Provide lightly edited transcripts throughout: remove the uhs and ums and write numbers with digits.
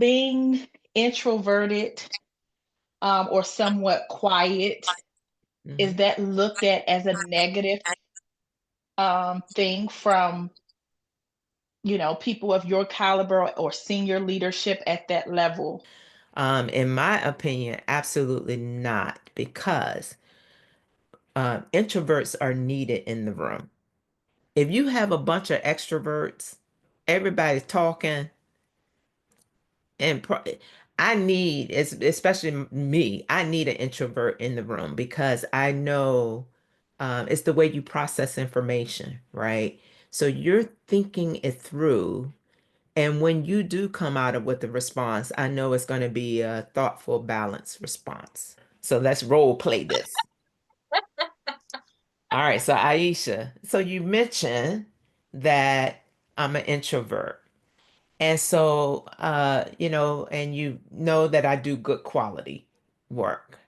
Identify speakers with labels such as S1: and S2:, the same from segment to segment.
S1: being introverted or somewhat quiet, is
S2: Mhm.
S1: that looked at as a negative thing from, people of your caliber or senior leadership at that level?
S2: In my opinion, absolutely not, because introverts are needed in the room. If you have a bunch of extroverts, everybody's talking, and I need, especially me, I need an introvert in the room because I know it's the way you process information, right? So you're thinking it through. And when you do come out of with a response, I know it's going to be a thoughtful, balanced response. So let's role play this. All right. So Aisha, so you mentioned that I'm an introvert. And so, and you know that I do good quality work.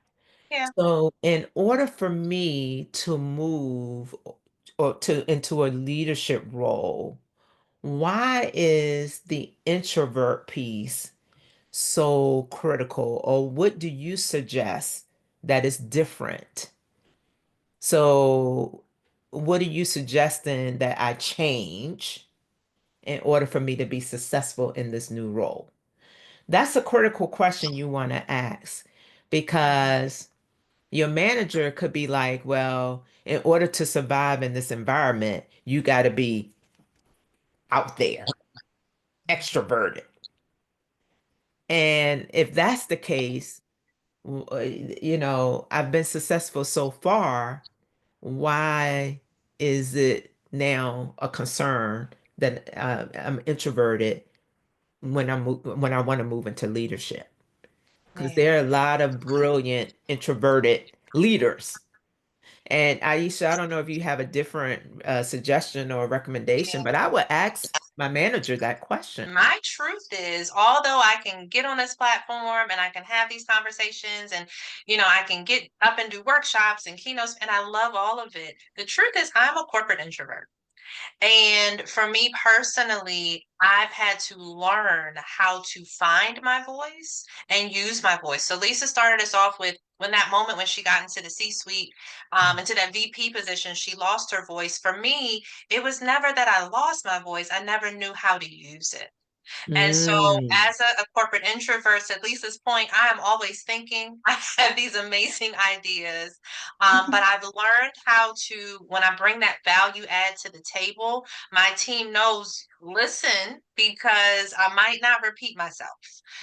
S3: Yeah.
S2: So in order for me to move or to into a leadership role, why is the introvert piece so critical, or what do you suggest that is different? So, what are you suggesting that I change in order for me to be successful in this new role? That's a critical question you want to ask because your manager could be like, well, in order to survive in this environment, you got to be out there, extroverted. And if that's the case, I've been successful so far. Why is it now a concern that I'm introverted when I want to move into leadership? Because
S3: Yeah.
S2: there are a lot of brilliant introverted leaders. And Aisha, I don't know if you have a different suggestion or recommendation, but I would ask my manager that question.
S3: My truth is, although I can get on this platform and I can have these conversations and, I can get up and do workshops and keynotes, and I love all of it. The truth is, I'm a corporate introvert. And for me personally, I've had to learn how to find my voice and use my voice. So Lisa started us off with when that moment when she got into the C-suite, into that VP position, she lost her voice. For me, it was never that I lost my voice. I never knew how to use it. And so,
S2: Mm.
S3: as a corporate introvert, to Lisa's point, I am always thinking. I have these amazing ideas, but I've learned how to, when I bring that value add to the table, my team knows, listen, because I might not repeat myself.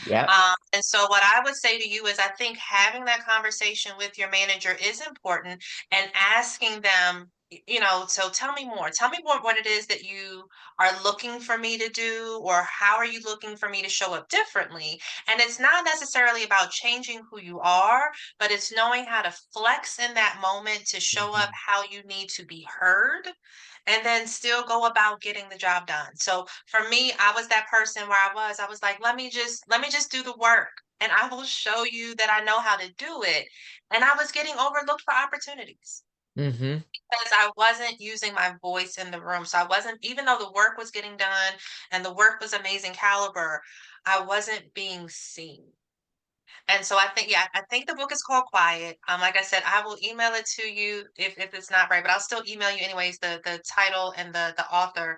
S2: Yep.
S3: And so, what I would say to you is, I think having that conversation with your manager is important and asking them, so tell me more. Tell me more what it is that you are looking for me to do, or how are you looking for me to show up differently. And it's not necessarily about changing who you are, but it's knowing how to flex in that moment to show up
S2: Mhm.
S3: how you need to be heard, and then still go about getting the job done. So for me, I was that person where I was like, let me just do the work, and I will show you that I know how to do it. And I was getting overlooked for opportunities
S2: Mhm.
S3: because I wasn't using my voice in the room. So I wasn't, even though the work was getting done and the work was amazing caliber, I wasn't being seen. And so I think, yeah, I think the book is called Quiet. Like I said, I will email it to you if it's not right, but I'll still email you anyways, the title and the author,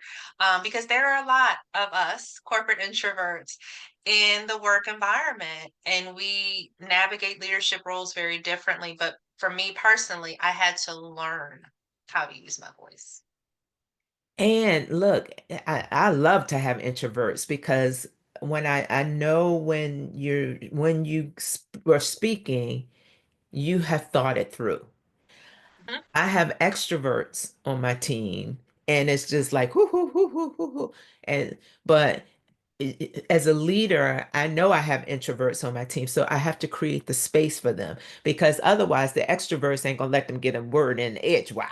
S3: because there are a lot of us corporate introverts in the work environment, and we navigate leadership roles very differently. But for me personally, I had to learn how to use my voice.
S2: And look, I love to have introverts because when I know when are speaking, you have thought it through.
S3: Mhm.
S2: I have extroverts on my team, and it's just like whoo, whoo, whoo, whoo, whoo, whoo. And but as a leader, I know I have introverts on my team, so I have to create the space for them because otherwise the extroverts ain't gonna let them get a word in edgewise.